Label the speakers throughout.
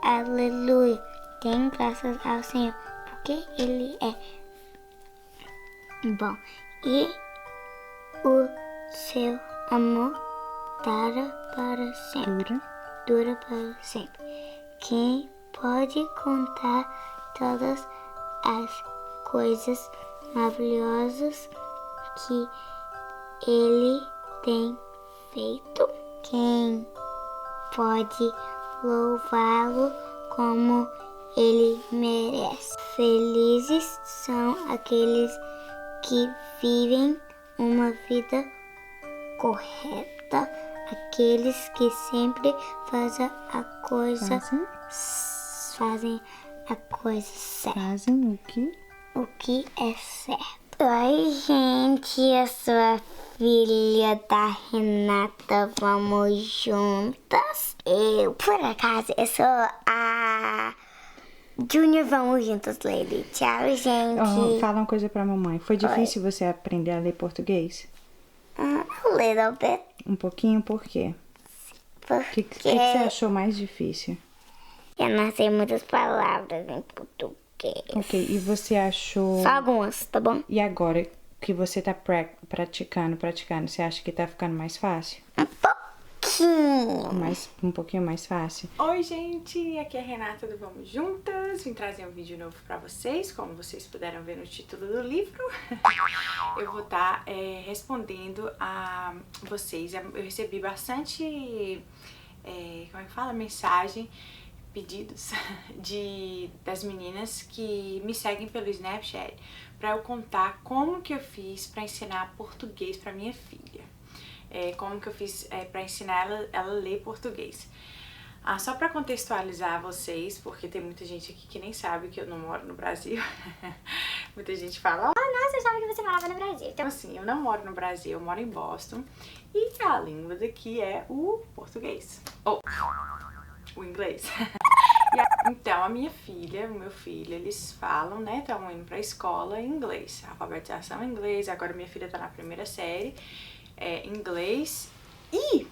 Speaker 1: Aleluia. Tem graças ao Senhor, porque Ele é bom. E o seu amor dura para sempre. Quem pode contar todas as coisas maravilhosas que Ele tem feito? Quem pode louvá-lo como Ele merece? Felizes são aqueles que vivem uma vida correta, aqueles que sempre fazem a coisa certa.
Speaker 2: Fazem o quê?
Speaker 1: O que é certo. Oi, gente, eu sou a filha da Renata, vamos juntas. Por acaso, eu sou a Junior, vamos juntas, Lady. Tchau, gente.
Speaker 2: Fala uma coisa pra mamãe. Foi difícil você aprender a ler português?
Speaker 1: A little bit.
Speaker 2: Um pouquinho, por quê? O que você achou mais difícil?
Speaker 1: Eu não sei muitas palavras em português.
Speaker 2: Ok, e você achou...
Speaker 1: Só algumas, tá bom?
Speaker 2: E agora que você tá praticando, você acha que tá ficando mais fácil?
Speaker 1: Um pouquinho.
Speaker 2: Um pouquinho mais fácil? Oi, gente! Aqui é a Renata do Vamos Juntas. Vim trazer um vídeo novo pra vocês, como vocês puderam ver no título do livro. Eu vou estar respondendo a vocês. Eu recebi bastante, como é que fala? Mensagem, pedidos das meninas que me seguem pelo Snapchat para eu contar como que eu fiz para ensinar português para minha filha. Como que eu fiz para ensinar ela a ler português. Só para contextualizar vocês, porque tem muita gente aqui que nem sabe que eu não moro no Brasil. Muita gente fala,
Speaker 1: Nossa, eu achava que você morava no Brasil.
Speaker 2: então assim, eu não moro no Brasil, eu moro em Boston. E a língua daqui é o português. Ou o inglês. Então, a minha filha, o meu filho, eles falam, né, estão indo pra escola em inglês, alfabetização em inglês, agora minha filha tá na primeira série, inglês, e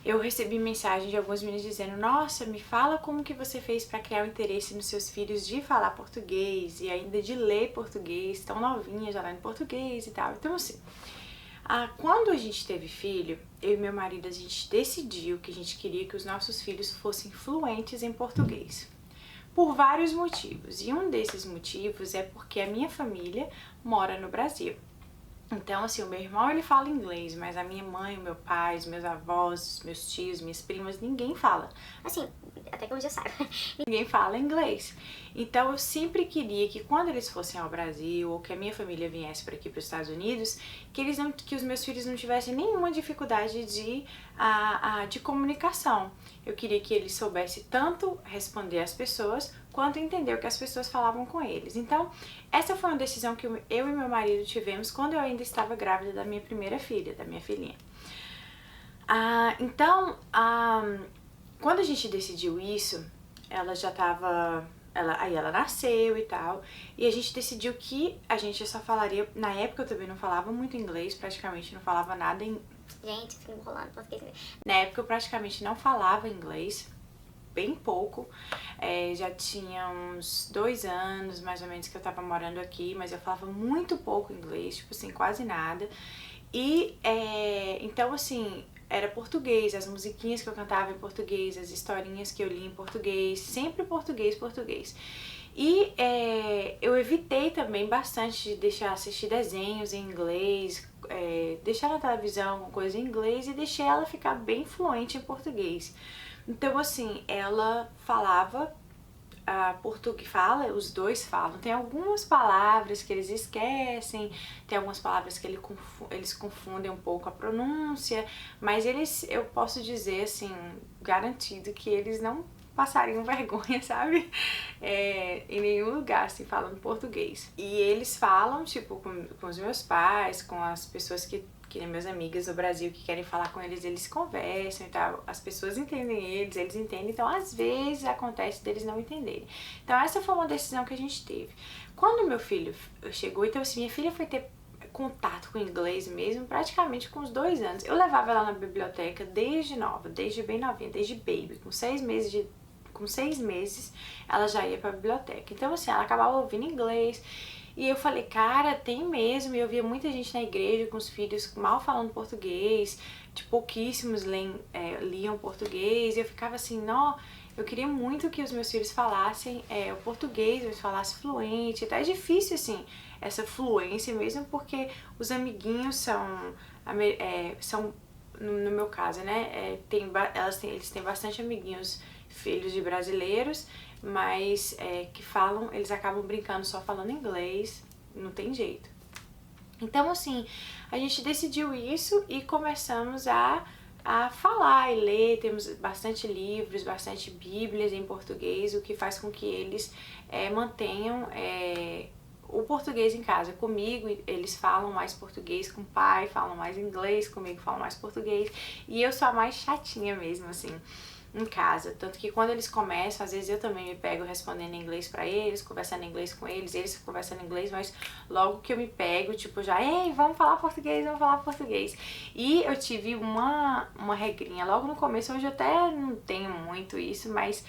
Speaker 2: eu recebi mensagem de algumas meninas dizendo, nossa, me fala como que você fez pra criar o interesse nos seus filhos de falar português e ainda de ler português, tão novinha já lendo português e tal. Então, assim, quando a gente teve filho, eu e meu marido, a gente decidiu que a gente queria que os nossos filhos fossem fluentes em português. Por vários motivos. E um desses motivos é porque a minha família mora no Brasil. Então, assim, o meu irmão, ele fala inglês, mas a minha mãe, o meu pai, os meus avós, meus tios, minhas primas, ninguém fala.
Speaker 1: Assim, até que eu já saiba.
Speaker 2: Ninguém fala inglês. Então, eu sempre queria que quando eles fossem ao Brasil, ou que a minha família viesse para aqui, para os Estados Unidos, que os meus filhos não tivessem nenhuma dificuldade de comunicação. Eu queria que eles soubessem tanto responder às pessoas, quanto entender o que as pessoas falavam com eles. Então, essa foi uma decisão que eu e meu marido tivemos quando eu ainda estava grávida da minha primeira filha, da minha filhinha. Quando a gente decidiu isso, ela já estava... Aí ela nasceu e tal, e a gente decidiu que a gente só falaria... Na época eu também não falava muito inglês, praticamente não falava nada em...
Speaker 1: Gente, fico enrolando, português.
Speaker 2: Na época eu praticamente não falava inglês, bem pouco. Já tinha uns 2 anos, mais ou menos, que eu tava morando aqui, mas eu falava muito pouco inglês, tipo assim, quase nada. E, então, assim, era português, as musiquinhas que eu cantava em português, as historinhas que eu li em português, sempre português. E eu evitei também bastante de deixar assistir desenhos em inglês, deixar na televisão alguma coisa em inglês e deixei ela ficar bem fluente em português. Então, assim, ela falava português, os dois falam. Tem algumas palavras que eles esquecem, tem algumas palavras que eles confundem um pouco a pronúncia, mas eu posso dizer, assim, garantido que eles não passariam vergonha, sabe? Em nenhum lugar, assim, falando português. E eles falam, tipo, com os meus pais, com as pessoas que minhas amigas do Brasil que querem falar com eles, eles conversam e tal, as pessoas entendem eles entendem, então às vezes acontece deles não entenderem. Então essa foi uma decisão que a gente teve. Quando meu filho chegou, então assim, minha filha foi ter contato com inglês mesmo praticamente com uns 2 anos. Eu levava ela na biblioteca desde nova, desde bem novinha, desde baby, com 6 meses com 6 meses, ela já ia pra biblioteca. Então, assim, ela acabava ouvindo inglês. E eu falei, cara, tem mesmo. E eu via muita gente na igreja com os filhos mal falando português, tipo, pouquíssimos liam português. E eu ficava assim, não, eu queria muito que os meus filhos falassem o português, eles falassem fluente. Então é difícil, assim, essa fluência mesmo, porque os amiguinhos são no meu caso, né, eles têm bastante amiguinhos, filhos de brasileiros, mas que falam, eles acabam brincando só falando inglês, não tem jeito. Então, assim, a gente decidiu isso e começamos a falar e ler. Temos bastante livros, bastante bíblias em português, o que faz com que eles mantenham o português em casa. Comigo, eles falam mais português, com o pai falam mais inglês, comigo falam mais português, e eu sou a mais chatinha mesmo, assim, em casa. Tanto que quando eles começam, às vezes eu também me pego respondendo em inglês pra eles, conversando em inglês com eles conversando em inglês, mas logo que eu me pego, tipo, já, ei, vamos falar português, vamos falar português. E eu tive uma regrinha logo no começo, hoje eu até não tenho muito isso, mas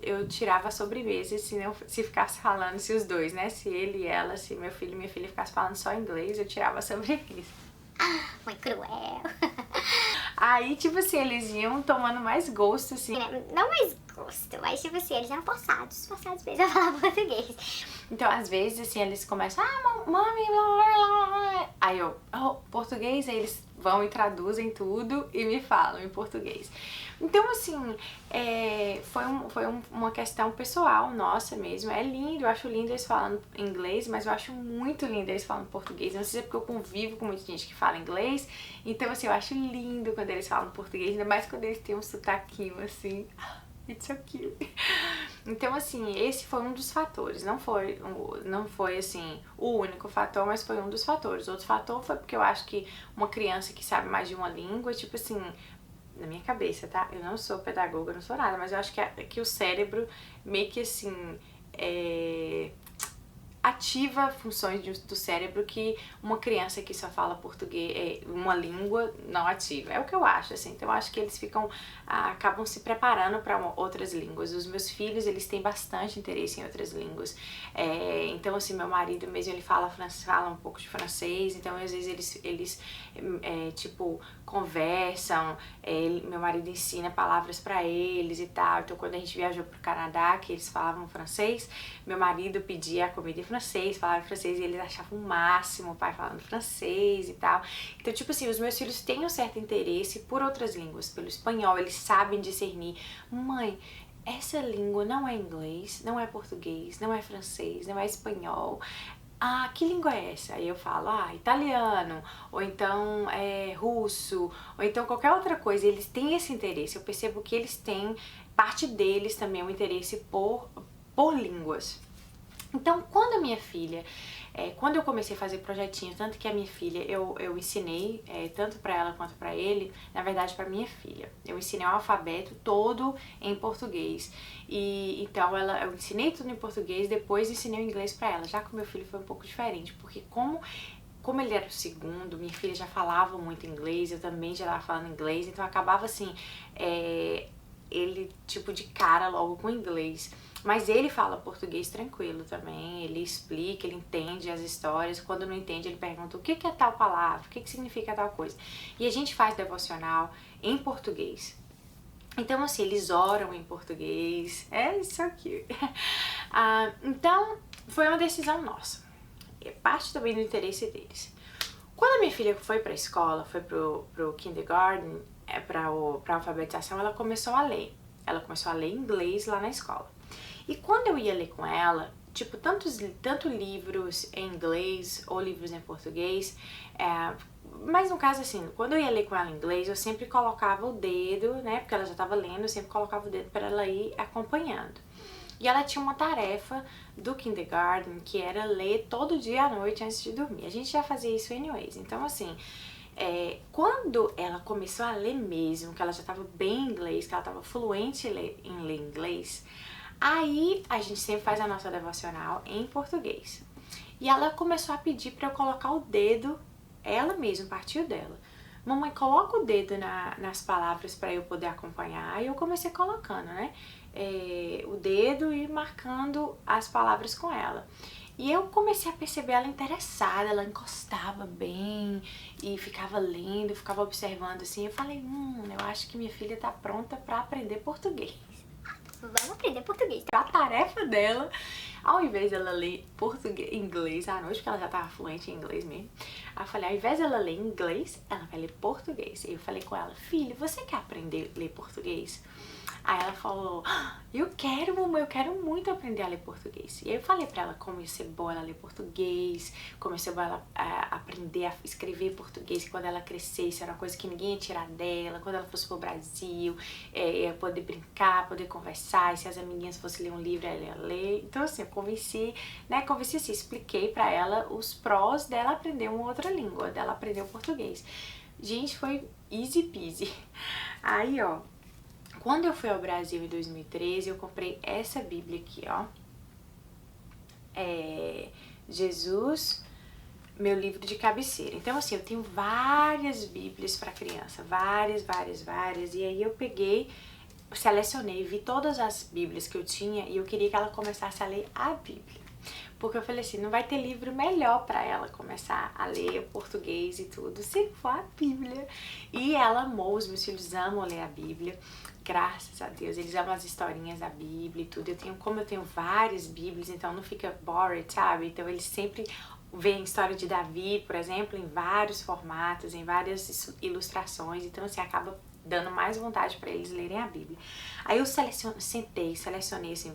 Speaker 2: eu tirava a sobremesa, se ficasse falando, se os dois, né, se ele e ela, se meu filho e minha filha ficassem falando só inglês, eu tirava a sobremesa.
Speaker 1: Mãe cruel.
Speaker 2: Aí, tipo assim, eles iam tomando mais gosto, assim.
Speaker 1: Não mais gosto, mas tipo assim, eles eram forçados mesmo a falar português.
Speaker 2: Então, às vezes, assim, eles começam, mami, blá, blá, blá. Aí eu, português, aí eles vão e traduzem tudo e me falam em português. Então, assim, foi uma questão pessoal nossa mesmo. É lindo, eu acho lindo eles falando inglês, mas eu acho muito lindo eles falando português. Não sei se é porque eu convivo com muita gente que fala inglês, então, assim, eu acho lindo quando eles falam português, ainda mais quando eles têm um sotaquinho, assim. It's so cute. Então, assim, esse foi um dos fatores. Não foi assim, o único fator, mas foi um dos fatores. Outro fator foi porque eu acho que uma criança que sabe mais de uma língua, tipo assim, na minha cabeça, tá? Eu não sou pedagoga, não sou nada, mas eu acho que o cérebro meio que assim, ativa funções do cérebro que uma criança que só fala português, uma língua, não ativa. É o que eu acho, assim. Então eu acho que eles acabam se preparando para outras línguas. Os meus filhos, eles têm bastante interesse em outras línguas. Então, assim, meu marido mesmo, ele fala um pouco de francês, então às vezes eles tipo, conversam, meu marido ensina palavras para eles e tal. Então, quando a gente viajou pro Canadá, que eles falavam francês, meu marido pedia a comida em francês, falava francês e eles achavam o máximo o pai falando francês e tal. Então, tipo assim, os meus filhos têm um certo interesse por outras línguas, pelo espanhol, eles sabem discernir. Mãe, essa língua não é inglês, não é português, não é francês, não é espanhol. Ah, que língua é essa? Aí eu falo, italiano, ou então russo, ou então qualquer outra coisa. Eles têm esse interesse, eu percebo que eles têm, parte deles também é um interesse por línguas. Então, quando a minha filha, quando eu comecei a fazer projetinho, tanto que a minha filha, eu ensinei, tanto para ela quanto para ele, na verdade para minha filha, eu ensinei o alfabeto todo em português. E então eu ensinei tudo em português, depois ensinei o inglês para ela. Já com meu filho foi um pouco diferente, porque como ele era o segundo, minha filha já falava muito inglês, eu também já estava falando inglês, então acabava assim, ele tipo de cara logo com inglês. Mas ele fala português tranquilo também, ele explica, ele entende as histórias. Quando não entende, ele pergunta o que é tal palavra, o que significa tal coisa. E a gente faz devocional em português. Então, assim, eles oram em português. Isso aqui. Então, foi uma decisão nossa. Parte também do interesse deles. Quando a minha filha foi pra escola, foi pro kindergarten, pra alfabetização, ela começou a ler. Ela começou a ler inglês lá na escola. E quando eu ia ler com ela, tipo, tanto livros em inglês ou livros em português, mas no caso assim, quando eu ia ler com ela em inglês, eu sempre colocava o dedo, né, porque ela já estava lendo, eu sempre colocava o dedo para ela ir acompanhando. E ela tinha uma tarefa do kindergarten, que era ler todo dia à noite antes de dormir. A gente já fazia isso anyways, então assim, quando ela começou a ler mesmo, que ela já estava bem em inglês, que ela estava fluente em ler inglês, aí a gente sempre faz a nossa devocional em português. E ela começou a pedir para eu colocar o dedo, ela mesma, partiu dela, mamãe, coloca o dedo nas palavras para eu poder acompanhar. Aí eu comecei colocando, né? O dedo e marcando as palavras com ela. E eu comecei a perceber ela interessada, ela encostava bem e ficava lendo, ficava observando assim. Eu falei, eu acho que minha filha tá pronta para aprender português.
Speaker 1: Vamos aprender português.
Speaker 2: A tarefa dela, ao invés dela ler inglês à noite, porque ela já tava fluente em inglês mesmo, aí eu falei, ao invés dela ler inglês, ela vai ler português. E eu falei com ela, filha, você quer aprender a ler português? Aí ela falou, eu quero, mamãe, eu quero muito aprender a ler português. E aí eu falei pra ela como ia ser bom ela ler português, como ia ser bom ela aprender a escrever português, que quando ela crescesse era uma coisa que ninguém ia tirar dela, quando ela fosse pro Brasil, ia poder brincar, poder conversar, e se as amiguinhas fossem ler um livro, ela ia ler. Então assim, eu convenci assim, expliquei pra ela os prós dela aprender uma outra língua, dela aprender o português. Gente, foi easy peasy. Aí, ó, quando eu fui ao Brasil em 2013, eu comprei essa Bíblia aqui, ó. Jesus, meu livro de cabeceira. Então, assim, eu tenho várias Bíblias para criança, várias. E aí eu peguei, selecionei, vi todas as Bíblias que eu tinha e eu queria que ela começasse a ler a Bíblia. Porque eu falei assim, não vai ter livro melhor para ela começar a ler o português e tudo, se for a Bíblia. E ela amou, os meus filhos amam ler a Bíblia. Graças a Deus, eles amam as historinhas da Bíblia e tudo. Como eu tenho várias Bíblias, então não fica boring, sabe? Então eles sempre veem a história de Davi, por exemplo, em vários formatos, em várias ilustrações. Então assim, acaba dando mais vontade para eles lerem a Bíblia. Aí eu selecionei assim,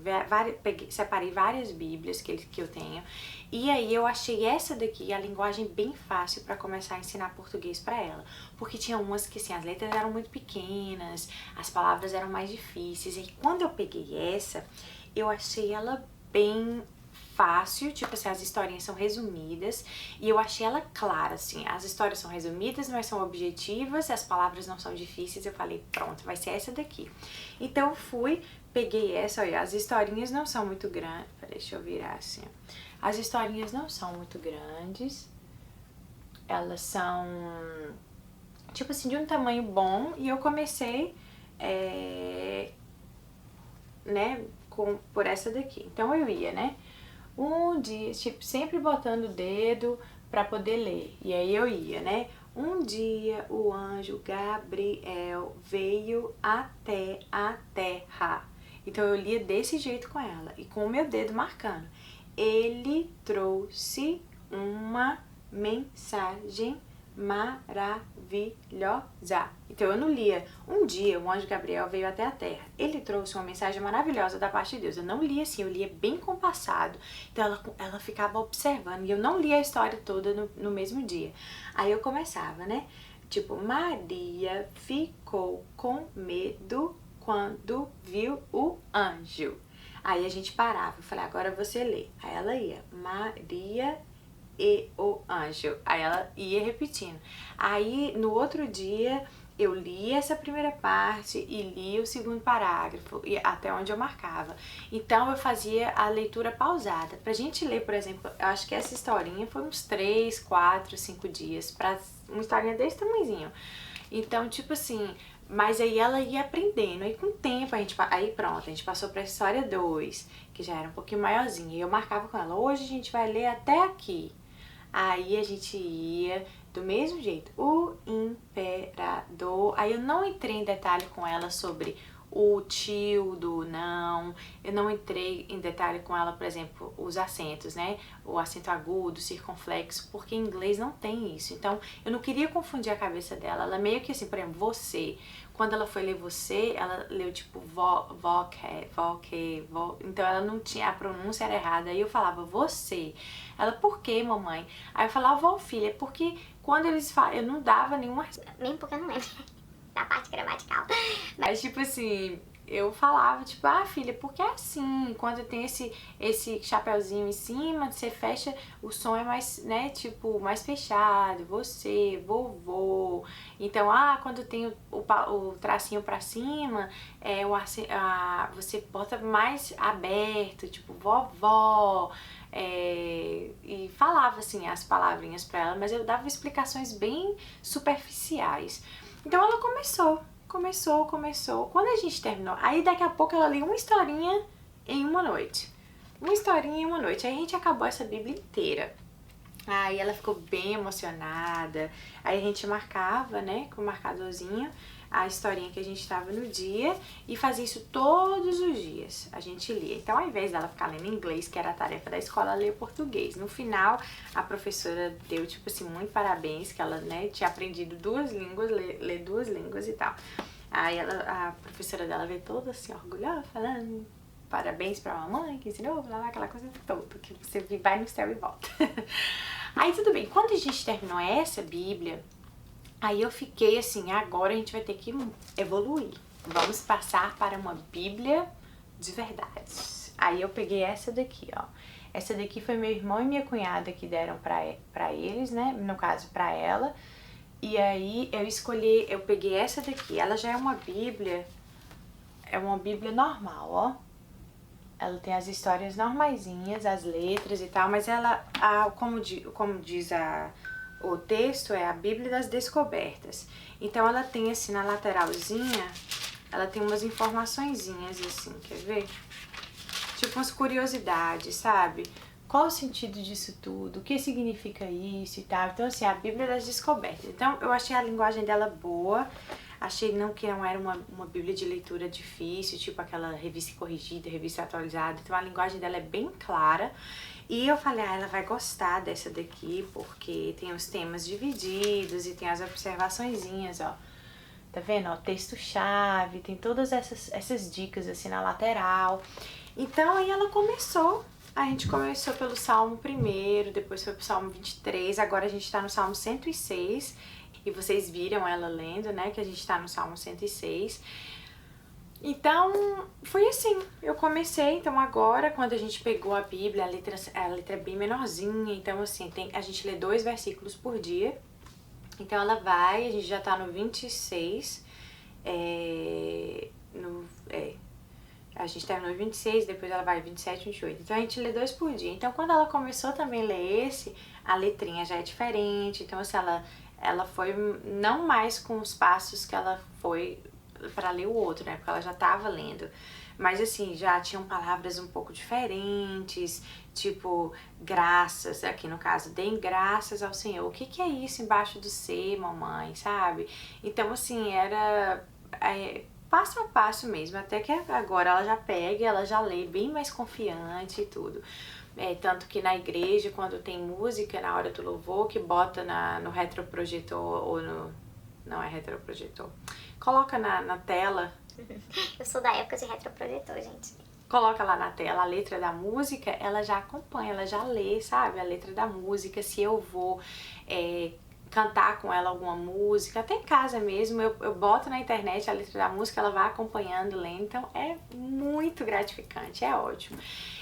Speaker 2: separei várias Bíblias que eu tenho. E aí eu achei essa daqui, a linguagem bem fácil para começar a ensinar português para ela. Porque tinha umas que assim, as letras eram muito pequenas, as palavras eram mais difíceis. E quando eu peguei essa, eu achei ela bem fácil, tipo assim, as historinhas são resumidas e eu achei ela clara, assim, as histórias são resumidas, mas são objetivas, as palavras não são difíceis. Eu falei, pronto, vai ser essa daqui. Então eu peguei essa, olha, as historinhas não são muito grandes, deixa eu virar assim, ó. As historinhas não são muito grandes, elas são, tipo assim, de um tamanho bom e eu comecei, né, por essa daqui. Então eu ia, né, um dia, tipo, sempre botando o dedo pra poder ler. E aí eu ia, né? Um dia o anjo Gabriel veio até a terra. Então eu lia desse jeito com ela e com o meu dedo marcando. Ele trouxe uma mensagem maravilhosa. Então eu não lia, um dia o anjo Gabriel veio até a terra, ele trouxe uma mensagem maravilhosa da parte de Deus. Eu não lia assim, eu lia bem compassado. Então ela ficava observando e eu não lia a história toda no mesmo dia. Aí eu começava, né? Tipo, Maria ficou com medo quando viu o anjo. Aí a gente parava, eu falei, agora você lê. Aí ela ia, Maria e o anjo. Aí ela ia repetindo. Aí no outro dia eu li essa primeira parte e li o segundo parágrafo, e até onde eu marcava. Então eu fazia a leitura pausada. Pra gente ler, por exemplo, eu acho que essa historinha foi uns 3, 4, 5 dias, pra uma historinha desse tamanhozinho. Então, tipo assim, mas aí ela ia aprendendo, aí com o tempo aí pronto, a gente passou pra história 2, que já era um pouquinho maiorzinha, e eu marcava com ela, hoje a gente vai ler até aqui. Aí a gente ia do mesmo jeito, o imperador. Aí eu não entrei em detalhe com ela sobre o tildo, não. Eu não entrei em detalhe com ela, por exemplo, os acentos, né? O acento agudo, circunflexo, porque em inglês não tem isso. Então, eu não queria confundir a cabeça dela. Ela meio que assim, por exemplo, você. Quando ela foi ler você, ela leu tipo então ela não tinha, a pronúncia era errada. Aí eu falava você. Ela, por que, mamãe? Aí eu falava, filha, porque quando eles falam, eu não dava nenhuma resposta.
Speaker 1: Mesmo porque eu não lembro da parte gramatical.
Speaker 2: Mas tipo assim, eu falava, tipo, filha, porque é assim, quando tem esse chapeuzinho em cima, você fecha, o som é mais, né, tipo, mais fechado, você, vovô. Então, quando tem o tracinho pra cima, você bota mais aberto, tipo, vovó. e falava assim as palavrinhas pra ela, mas eu dava explicações bem superficiais. Então ela começou. Quando a gente terminou, aí daqui a pouco ela lia uma historinha em uma noite. Uma historinha em uma noite. Aí a gente acabou essa Bíblia inteira. Aí ela ficou bem emocionada. Aí a gente marcava, né, com o marcadorzinho, a historinha que a gente estava no dia e fazia isso todos os dias. A gente lia. Então, ao invés dela ficar lendo inglês, que era a tarefa da escola, ela lia português. No final, a professora deu, tipo assim, muito parabéns, que ela, né, tinha aprendido duas línguas, ler duas línguas e tal. Aí a professora dela veio toda assim, orgulhosa, falando parabéns pra mamãe que ensinou, aquela coisa toda, que você vai no céu e volta. Aí tudo bem, quando a gente terminou essa Bíblia, aí eu fiquei assim, agora a gente vai ter que evoluir. Vamos passar para uma Bíblia de verdade. Aí eu peguei essa daqui, ó. Essa daqui foi meu irmão e minha cunhada que deram pra eles, né? No caso, pra ela. E aí eu peguei essa daqui. Ela já é uma Bíblia normal, ó. Ela tem as histórias normaisinhas, as letras e tal, mas ela, como diz o texto, é a Bíblia das Descobertas. Então ela tem assim, na lateralzinha, ela tem umas informaçõezinhas assim, quer ver? Tipo umas curiosidades, sabe? Qual o sentido disso tudo? O que significa isso e tal? Então assim, a Bíblia das Descobertas. Então eu achei a linguagem dela boa. Achei que não era uma bíblia de leitura difícil, tipo aquela revista corrigida, revista atualizada. Então a linguagem dela é bem clara. E eu falei, ela vai gostar dessa daqui, porque tem os temas divididos e tem as observaçõezinhas, ó. Tá vendo? Ó, texto-chave, tem todas essas dicas assim na lateral. Então aí ela começou. A gente começou pelo Salmo 1, depois foi pro Salmo 23, agora a gente tá no Salmo 106. E vocês viram ela lendo, né, que a gente tá no Salmo 106. Então, foi assim, eu comecei, então agora, quando a gente pegou a Bíblia, a letra é bem menorzinha, então assim, a gente lê 2 versículos por dia. Então ela vai, a gente já tá no 26, a gente terminou em 26, depois ela vai 27, 28. Então a gente lê 2 por dia. Então quando ela começou também a ler esse, a letrinha já é diferente. Então assim, ela foi não mais com os passos que ela foi para ler o outro, né? Porque ela já tava lendo. Mas assim, já tinham palavras um pouco diferentes, tipo graças, aqui no caso, deem graças ao Senhor. O que é isso embaixo do C, mamãe, sabe? Então assim, era passo a passo mesmo, até que agora ela já pega, ela já lê bem mais confiante e tudo. Tanto que na igreja, quando tem música na hora do louvor, que bota no retroprojetor ou no... Não é retroprojetor. Coloca na tela.
Speaker 1: Eu sou da época de retroprojetor, gente.
Speaker 2: Coloca lá na tela a letra da música, ela já acompanha, ela já lê, sabe? A letra da música, se eu vou cantar com ela alguma música, até em casa mesmo, eu boto na internet a letra da música, ela vai acompanhando, lendo, então é muito gratificante, é ótimo.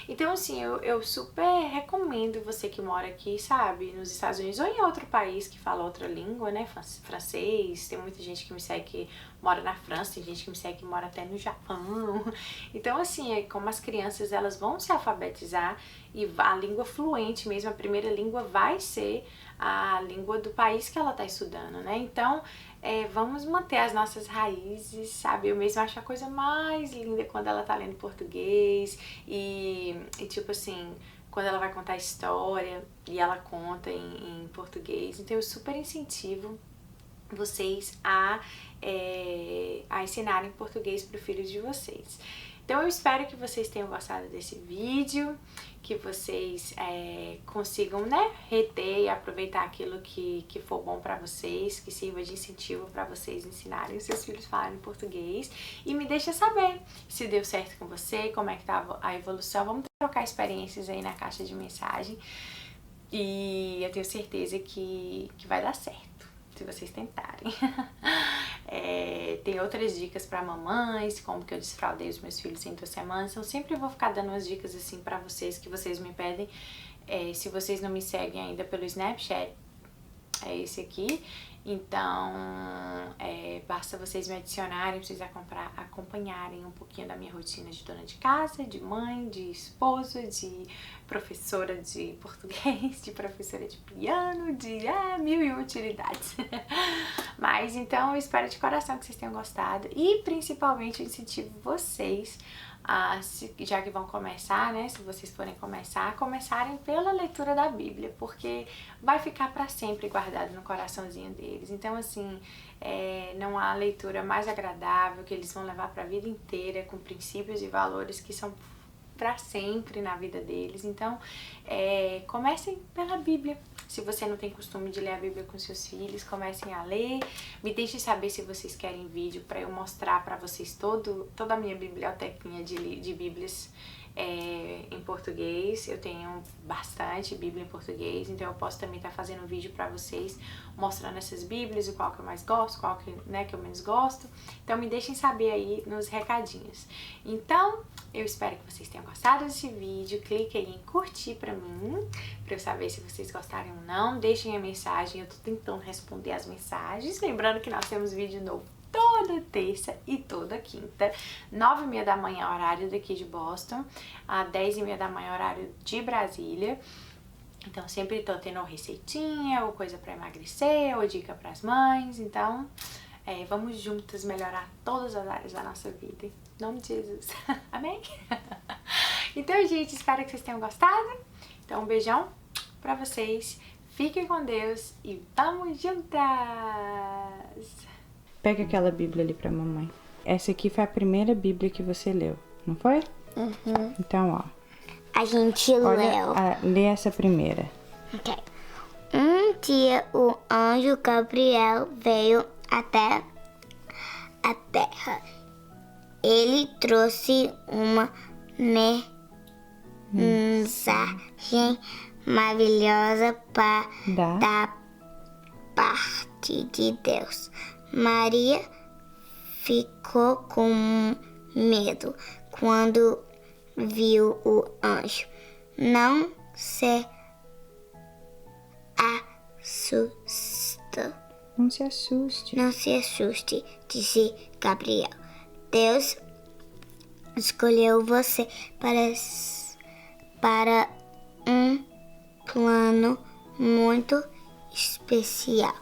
Speaker 2: Então assim, eu super recomendo você que mora aqui, sabe, nos Estados Unidos ou em outro país que fala outra língua, né, francês, tem muita gente que me segue que mora na França, tem gente que me segue que mora até no Japão. Então assim, como as crianças elas vão se alfabetizar e a língua fluente mesmo, a primeira língua vai ser a língua do país que ela tá estudando, né? Então, vamos manter as nossas raízes, sabe? Eu mesma acho a coisa mais linda quando ela tá lendo português e tipo assim, quando ela vai contar história e ela conta em português. Então, eu super incentivo vocês a ensinarem português para os filhos de vocês. Então eu espero que vocês tenham gostado desse vídeo, que vocês consigam, né, reter e aproveitar aquilo que for bom para vocês, que sirva de incentivo para vocês ensinarem os seus filhos a falarem português. E me deixa saber se deu certo com você, como é que tá a evolução. Vamos trocar experiências aí na caixa de mensagem. E eu tenho certeza que vai dar certo, se vocês tentarem. Tem outras dicas para mamães, como que eu desfraldei os meus filhos em 2 semanas. Então sempre vou ficar dando umas dicas assim para vocês, que vocês me pedem. Se vocês não me seguem ainda pelo Snapchat, é esse aqui. Então, basta vocês me adicionarem, vocês acompanharem um pouquinho da minha rotina de dona de casa, de mãe, de esposa, de professora de português, de professora de piano, de mil e utilidades. Mas então eu espero de coração que vocês tenham gostado e principalmente eu incentivo vocês já que vão começar, né, se vocês forem começarem pela leitura da Bíblia, porque vai ficar para sempre guardado no coraçãozinho deles. Então, assim, não há leitura mais agradável que eles vão levar para a vida inteira, com princípios e valores que são para sempre na vida deles. Então, comecem pela Bíblia. Se você não tem costume de ler a Bíblia com seus filhos, comecem a ler. Me deixem saber se vocês querem vídeo para eu mostrar para vocês toda a minha bibliotequinha de Bíblias em português. Eu tenho bastante Bíblia em português, então eu posso também estar fazendo um vídeo para vocês mostrando essas Bíblias, o qual que eu mais gosto, qual que eu menos gosto. Então me deixem saber aí nos recadinhos. Então, eu espero que vocês tenham gostado desse vídeo. Clique aí em curtir pra mim, pra eu saber se vocês gostaram ou não. Deixem a mensagem, eu tô tentando responder as mensagens. Lembrando que nós temos vídeo novo toda terça e toda quinta, 9h30 da manhã, horário daqui de Boston, 10h30 da manhã, horário de Brasília. Então sempre tô tendo receitinha, ou coisa pra emagrecer, ou dica pras mães. Então, vamos juntas melhorar todas as áreas da nossa vida. Em nome de Jesus. Amém? Então, gente, espero que vocês tenham gostado. Então, um beijão pra vocês. Fiquem com Deus e vamos juntas!
Speaker 3: Pega aquela Bíblia ali pra mamãe. Essa aqui foi a primeira Bíblia que você leu, não foi?
Speaker 1: Uhum.
Speaker 3: Então, ó.
Speaker 1: A gente leu.
Speaker 3: Lê essa primeira.
Speaker 1: Ok. Um dia o anjo Gabriel veio até a terra. Ele trouxe uma mensagem maravilhosa da parte de Deus. Maria ficou com medo quando viu o anjo. Não se assusta.
Speaker 3: Não se assuste.
Speaker 1: Não se assuste, disse Gabriel. Deus escolheu você para um plano muito especial.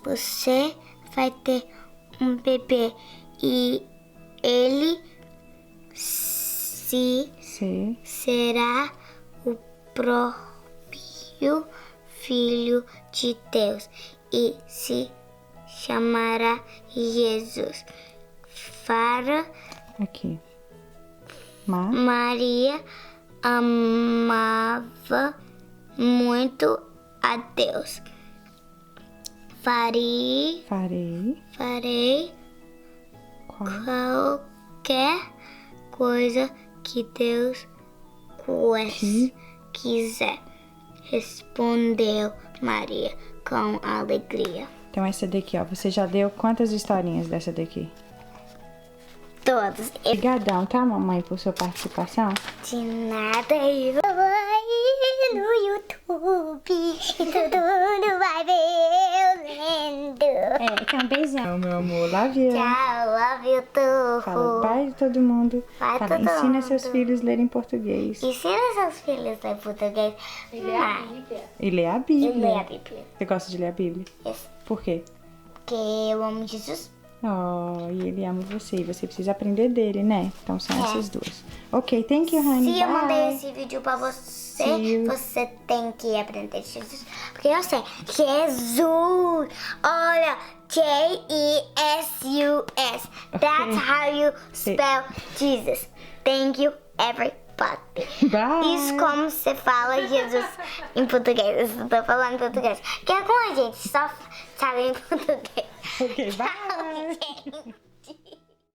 Speaker 1: Você vai ter um bebê e ele será o próprio Filho de Deus e se chamará Jesus.
Speaker 3: Aqui.
Speaker 1: Maria amava muito a Deus. Farei qualquer coisa que Deus quiser, respondeu Maria com alegria.
Speaker 3: Então essa daqui, ó. Você já leu quantas historinhas dessa daqui?
Speaker 1: Todas.
Speaker 3: Obrigadão, tá, mamãe, por sua participação?
Speaker 1: De nada, eu vou aí no YouTube e todo mundo vai ver eu lendo.
Speaker 3: Então um beijão, meu amor. Love you.
Speaker 1: Tchau, love you too.
Speaker 3: Fala bye de todo mundo.
Speaker 1: Bye
Speaker 3: Fala,
Speaker 1: todo
Speaker 3: ensina
Speaker 1: mundo.
Speaker 3: seus filhos a lerem português.
Speaker 1: Ensina seus filhos a ler português.
Speaker 3: E ler a Bíblia.
Speaker 1: Eu leio a Bíblia.
Speaker 3: Você gosta de ler a Bíblia?
Speaker 1: Isso.
Speaker 3: Por quê?
Speaker 1: Porque eu amo Jesus.
Speaker 3: Oh, e ele ama você. E você precisa aprender dele, né? Então são essas duas. Ok, thank you, honey.
Speaker 1: Se eu
Speaker 3: Bye.
Speaker 1: mandei esse vídeo pra você,
Speaker 3: See you.
Speaker 1: você tem que aprender Jesus. Porque eu sei, Jesus. Olha, J-E-S-U-S. That's how you spell Jesus. Thank you, everybody.
Speaker 3: Bye.
Speaker 1: Isso como você fala Jesus em português. Eu tô falando em português. Que é com a gente, só sabe em português.
Speaker 3: Ok, bye.
Speaker 1: Tchau, gente.